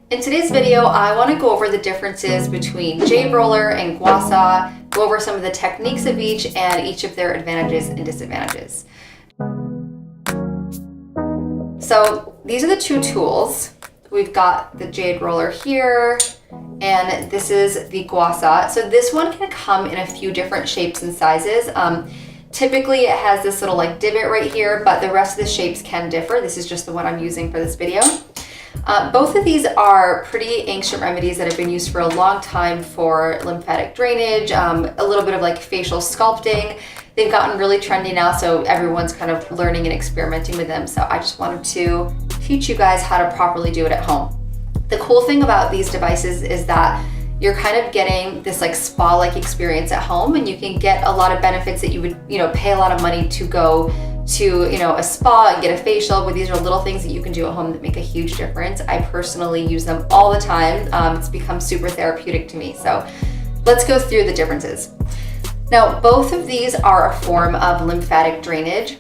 In today's video, I want to go over the differences between Jade roller and Gua Sha, go over some of the techniques of each and each of their advantages and disadvantages. So these are the two tools. We've got the Jade roller here, and this is the Gua Sha. So this one can come in a few different shapes and sizes. Typically it has this little like divot right here, but the rest of the shapes can differ. This is just the one I'm using for this video. Both of these are pretty ancient remedies that have been used for a long time for lymphatic drainage, a little bit of like facial sculpting. They've gotten really trendy now, so everyone's kind of learning and experimenting with them. So I just wanted to teach you guys how to properly do it at home. The cool thing about these devices is that you're kind of getting this like spa-like experience at home, and you can get a lot of benefits that you would, pay a lot of money to go to, a spa and get a facial. But these are little things that you can do at home that make a huge difference. I personally use them all the time. It's become super therapeutic to me. So let's go through the differences. Now, both of these are a form of lymphatic drainage.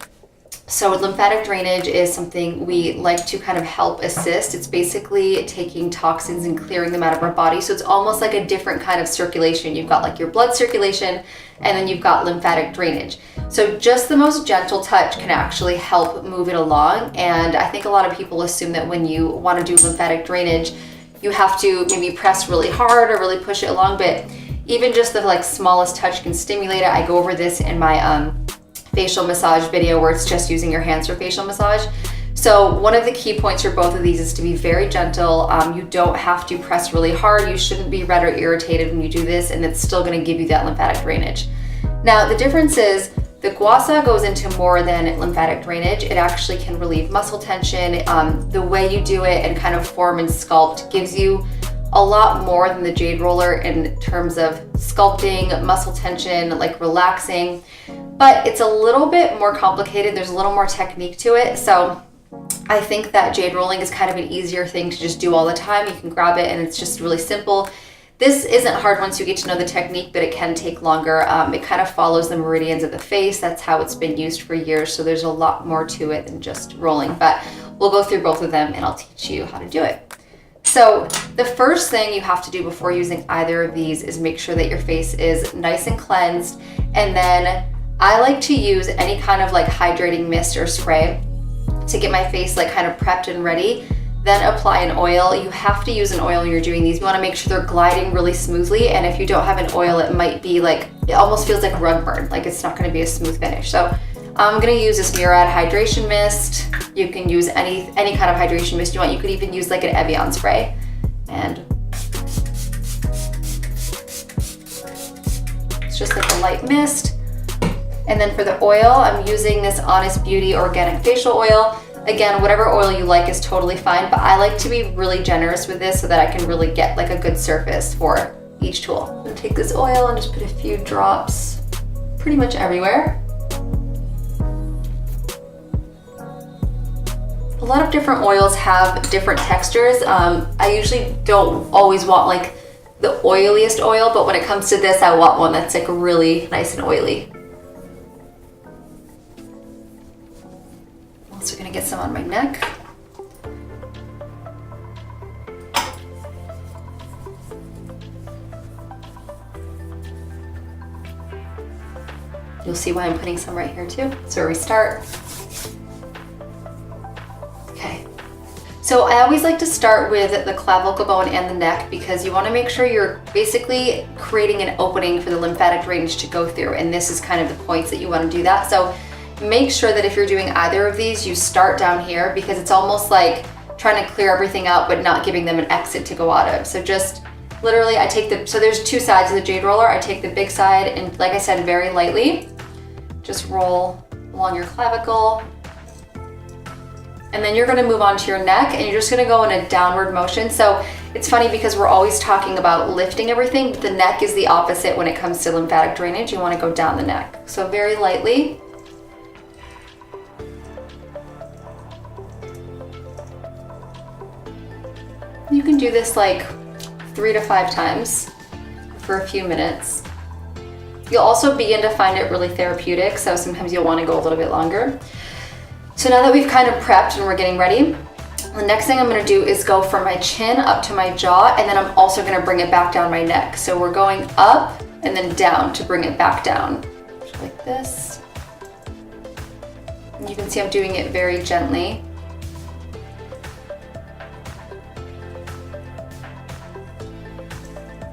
So lymphatic drainage is something we like to kind of help assist. It's basically taking toxins and clearing them out of our body. So it's almost like a different kind of circulation. You've got like your blood circulation, and then you've got lymphatic drainage. So just the most gentle touch can actually help move it along. And I think a lot of people assume that when you want to do lymphatic drainage, you have to maybe press really hard or really push it along, but even just the like smallest touch can stimulate it. I go over this in my facial massage video where it's just using your hands for facial massage. So one of the key points for both of these is to be very gentle. You don't have to press really hard. You shouldn't be red or irritated when you do this, and it's still going to give you that lymphatic drainage. Now, the difference is the Gua Sha goes into more than lymphatic drainage. It actually can relieve muscle tension. The way you do it and kind of form and sculpt gives you a lot more than the Jade roller in terms of sculpting, muscle tension, like relaxing. But it's a little bit more complicated. There's a little more technique to it. So I think that Jade rolling is kind of an easier thing to just do all the time. You can grab it and it's just really simple. This isn't hard once you get to know the technique, but it can take longer. It kind of follows the meridians of the face. That's how it's been used for years. So there's a lot more to it than just rolling, but we'll go through both of them and I'll teach you how to do it. So the first thing you have to do before using either of these is make sure that your face is nice and cleansed. And then I like to use any kind of like hydrating mist or spray to get my face like kind of prepped and ready. Then apply an oil. You have to use an oil when you're doing these. You want to make sure they're gliding really smoothly. And if you don't have an oil, it might be like, it almost feels like rug burn. Like it's not going to be a smooth finish. So I'm going to use this Murad hydration mist. You can use any kind of hydration mist you want. You could even use like an Evian spray. And it's just like a light mist. And then for the oil, I'm using this Honest Beauty organic facial oil. Again, whatever oil you like is totally fine, but I like to be really generous with this so that I can really get like a good surface for each tool. I'm gonna take this oil and just put a few drops pretty much everywhere. A lot of different oils have different textures. I usually don't always want like the oiliest oil, but when it comes to this, I want one that's like really nice and oily. I'm also gonna get some on my neck. You'll see why I'm putting some right here too. That's where we start. Okay. So I always like to start with the clavicle bone and the neck because you want to make sure you're basically creating an opening for the lymphatic drainage to go through, and this is kind of the points that you want to do that. So make sure that if you're doing either of these, you start down here because it's almost like trying to clear everything out but not giving them an exit to go out of. So just literally so there's two sides of the Jade roller. I take the big side and, like I said, very lightly just roll along your clavicle. And then you're gonna move on to your neck and you're just gonna go in a downward motion. So it's funny because we're always talking about lifting everything, but the neck is the opposite when it comes to lymphatic drainage. You wanna go down the neck. So very lightly. You can do this like 3 to 5 times for a few minutes. You'll also begin to find it really therapeutic, so sometimes you'll wanna go a little bit longer. So now that we've kind of prepped and we're getting ready, The next thing I'm gonna do is go from my chin up to my jaw, and then I'm also gonna bring it back down my neck. So we're going up and then down to bring it back down, like this. And you can see I'm doing it very gently.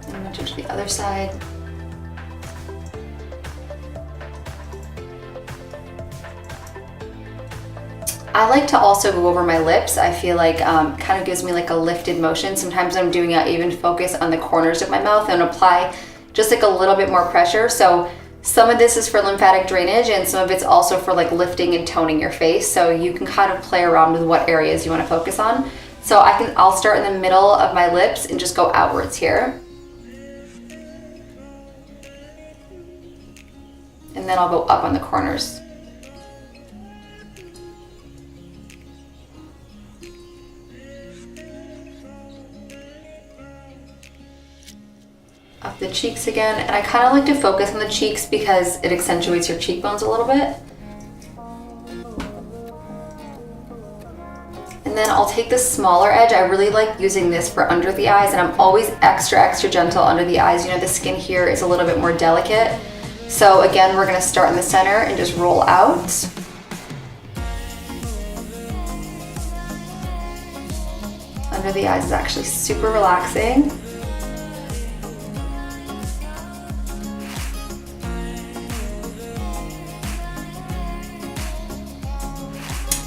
And I'm gonna do to the other side. I like to also go over my lips. I feel like kind of gives me like a lifted motion. Sometimes I'm doing it, even focus on the corners of my mouth and apply just like a little bit more pressure. So some of this is for lymphatic drainage and some of it's also for like lifting and toning your face. So you can kind of play around with what areas you want to focus on. So I'll start in the middle of my lips and just go outwards here. And then I'll go up on the corners. Up the cheeks again, and I kind of like to focus on the cheeks because it accentuates your cheekbones a little bit. And then I'll take the smaller edge. I really like using this for under the eyes, and I'm always extra gentle under the eyes. You know, the skin here is a little bit more delicate. So again, we're gonna start in the center and just roll out. Under the eyes is actually super relaxing.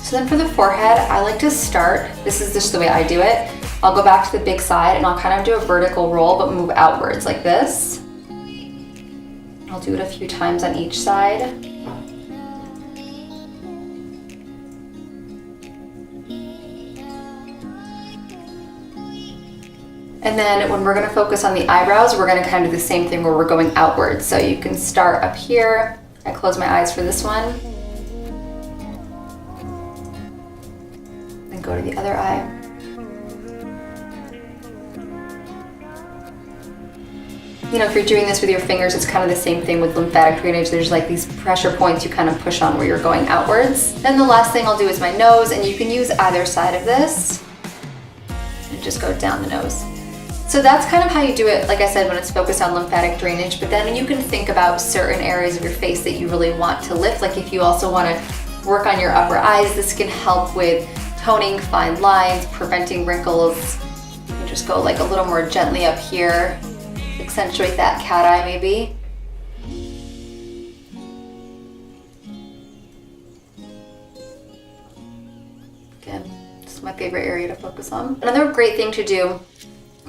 So then for the forehead, I like to start, this is just the way I do it. I'll go back to the big side and I'll kind of do a vertical roll, but move outwards like this. I'll do it a few times on each side. And then when we're gonna focus on the eyebrows, we're gonna kind of do the same thing where we're going outwards. So you can start up here. I close my eyes for this one. Go to the other eye. You know, if you're doing this with your fingers, it's kind of the same thing with lymphatic drainage. There's like these pressure points you kind of push on where you're going outwards. Then the last thing I'll do is my nose, and you can use either side of this and just go down the nose. So that's kind of how you do it, like I said, when it's focused on lymphatic drainage, but then you can think about certain areas of your face that you really want to lift. Like if you also want to work on your upper eyes, this can help with toning fine lines, preventing wrinkles. You can just go like a little more gently up here, accentuate that cat eye maybe. Again, this is my favorite area to focus on. Another great thing to do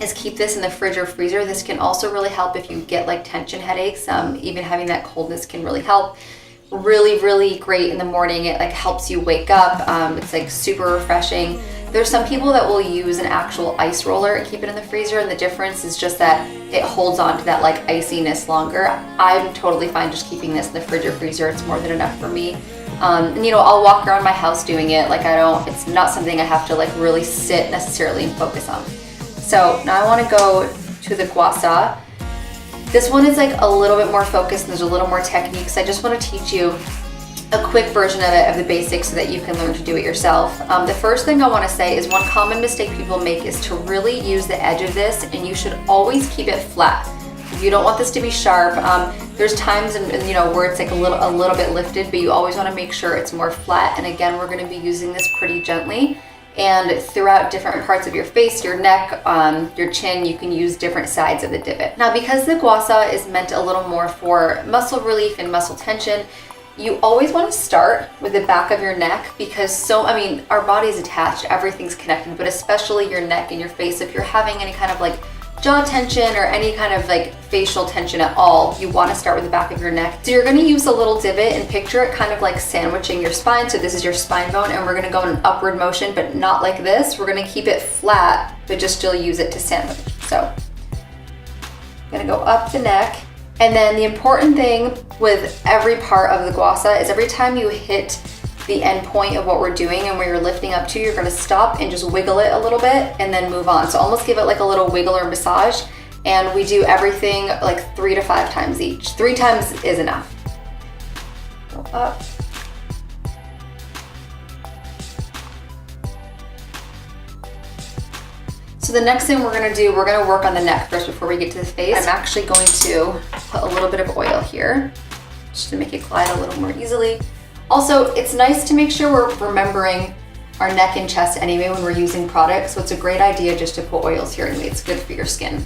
is keep this in the fridge or freezer. This can also really help if you get like tension headaches. Even having that coldness can really help. Really great in the morning. It like helps you wake up. It's like super refreshing. There's some people that will use an actual ice roller and keep it in the freezer, and the difference is just that it holds on to that like iciness longer. I'm totally fine just keeping this in the fridge or freezer. It's more than enough for me. And you know, I'll walk around my house doing it. Like it's not something I have to like really sit necessarily and focus on. So now I want to go to the Gua Sha. This one is like a little bit more focused and there's a little more techniques. I just want to teach you a quick version of it, of the basics, so that you can learn to do it yourself. The first thing I want to say is one common mistake people make is to really use the edge of this, and you should always keep it flat. You don't want this to be sharp. There's times you know, where it's like a little bit lifted, but you always want to make sure it's more flat. And again, we're going to be using this pretty gently. And throughout different parts of your face, your neck, your chin, you can use different sides of the divot. Now, because the Gua Sha is meant a little more for muscle relief and muscle tension, you always want to start with the back of your neck, because our body is attached, everything's connected, but especially your neck and your face. If you're having any kind of like jaw tension or any kind of like facial tension at all, you want to start with the back of your neck. So you're going to use a little divot and picture it kind of like sandwiching your spine. So this is your spine bone, and we're going to go in an upward motion, but not like this. We're going to keep it flat, but just still use it to sandwich. So I'm going to go up the neck. And then the important thing with every part of the Gua Sha is every time you hit the end point of what we're doing and where you're lifting up to, you're gonna stop and just wiggle it a little bit and then move on. So almost give it like a little wiggle or massage. And we do everything like 3 to 5 times each. 3 times is enough. Go up. 3 to 5 times. So the next thing we're gonna work on the neck first before we get to the face. I'm actually going to put a little bit of oil here just to make it glide a little more easily. Also, it's nice to make sure we're remembering our neck and chest anyway when we're using products, so it's a great idea just to put oils here anyway. It's good for your skin.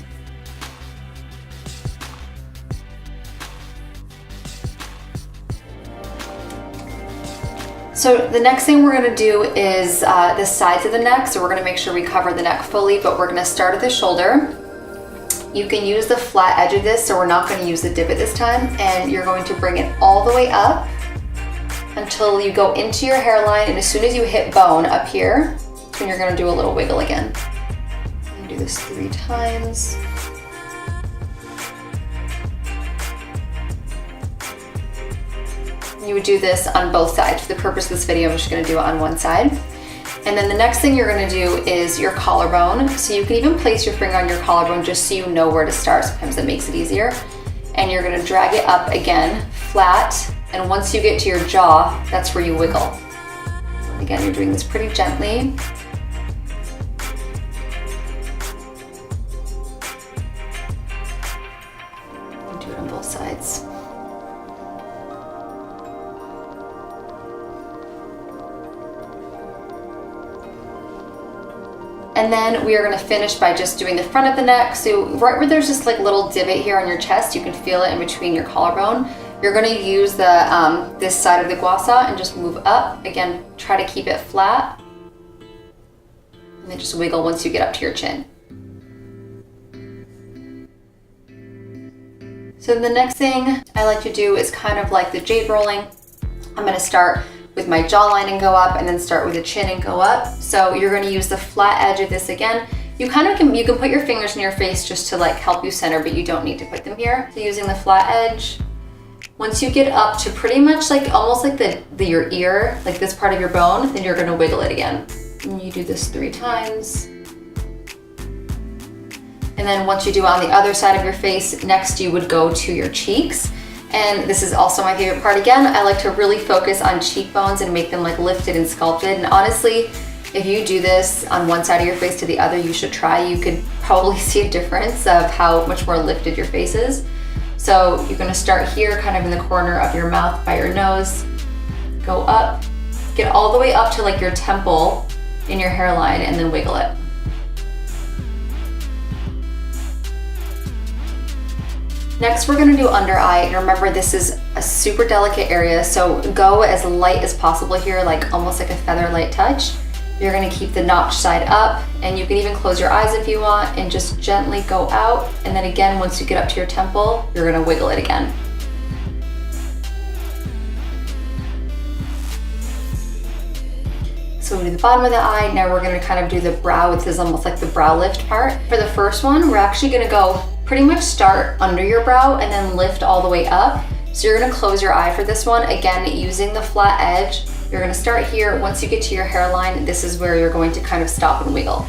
So the next thing we're gonna do is the sides of the neck. So we're gonna make sure we cover the neck fully, but we're gonna start at the shoulder. You can use the flat edge of this, so we're not gonna use the divot this time, and you're going to bring it all the way up until you go into your hairline, and as soon as you hit bone up here, then you're gonna do a little wiggle again. I'm gonna do this 3 times. You would do this on both sides. For the purpose of this video, I'm just gonna do it on one side. And then the next thing you're gonna do is your collarbone. So you can even place your finger on your collarbone just so you know where to start. Sometimes that makes it easier. And you're gonna drag it up again, flat. And once you get to your jaw, that's where you wiggle. Again, you're doing this pretty gently. And do it on both sides. And then we are gonna finish by just doing the front of the neck. So right where there's just like little divot here on your chest, you can feel it in between your collarbone. You're gonna use the this side of the Gua Sha and just move up. Again, try to keep it flat. And then just wiggle once you get up to your chin. So the next thing I like to do is kind of like the jade rolling. I'm gonna start with my jawline and go up, and then start with the chin and go up. So you're gonna use the flat edge of this again. You can put your fingers in your face just to like help you center, but you don't need to put them here. So using the flat edge. Once you get up to pretty much like almost like your ear, like this part of your bone, then you're gonna wiggle it again. And you do this 3 times. And then once you do it on the other side of your face, next you would go to your cheeks. And this is also my favorite part. Again, I like to really focus on cheekbones and make them like lifted and sculpted. And honestly, if you do this on one side of your face to the other, you should try. You could probably see a difference of how much more lifted your face is. So you're gonna start here, kind of in the corner of your mouth by your nose, go up, get all the way up to like your temple in your hairline, and then wiggle it. Next, we're gonna do under eye, and remember this is a super delicate area, so go as light as possible here, like almost like a feather light touch. You're gonna keep the notch side up, and you can even close your eyes if you want, and just gently go out, and then again, once you get up to your temple, you're gonna wiggle it again. So we do the bottom of the eye, now we're gonna kind of do the brow. This is almost like the brow lift part. For the first one, we're actually gonna go pretty much start under your brow and then lift all the way up. So you're gonna close your eye for this one. Again, using the flat edge, you're gonna start here. Once you get to your hairline, this is where you're going to kind of stop and wiggle.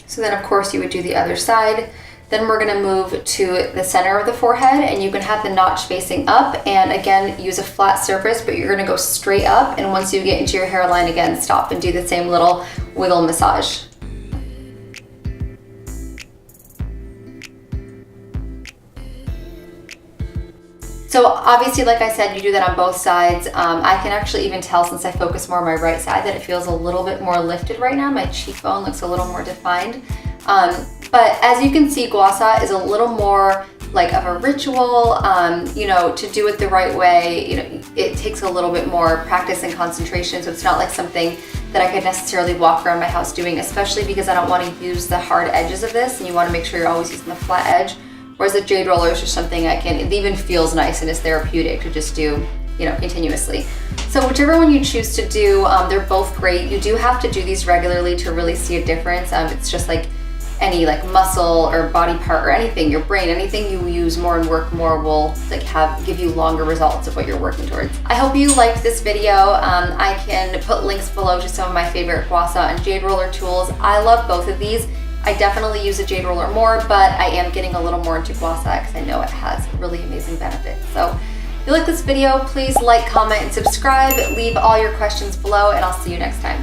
So then of course you would do the other side. Then we're gonna move to the center of the forehead, and you can have the notch facing up, and again, use a flat surface, but you're gonna go straight up, and once you get into your hairline, again, stop and do the same little wiggle massage. So obviously, like I said, you do that on both sides. I can actually even tell, since I focus more on my right side, that it feels a little bit more lifted right now. My cheekbone looks a little more defined. But as you can see, Gua Sha is a little more like of a ritual, you know, to do it the right way. You know, it takes a little bit more practice and concentration, so it's not like something that I could necessarily walk around my house doing, especially because I don't want to use the hard edges of this, and you want to make sure you're always using the flat edge. Whereas the jade roller is just something it even feels nice and is therapeutic to just do, you know, continuously. So whichever one you choose to do, they're both great. You do have to do these regularly to really see a difference. It's just like any like muscle or body part or anything, your brain, anything you use more and work more will like give you longer results of what you're working towards. I hope you liked this video. I can put links below to some of my favorite Gua Sha and jade roller tools. I love both of these. I definitely use a jade roller more, but I am getting a little more into Gua Sha because I know it has really amazing benefits. So if you like this video, please like, comment, and subscribe. Leave all your questions below, and I'll see you next time.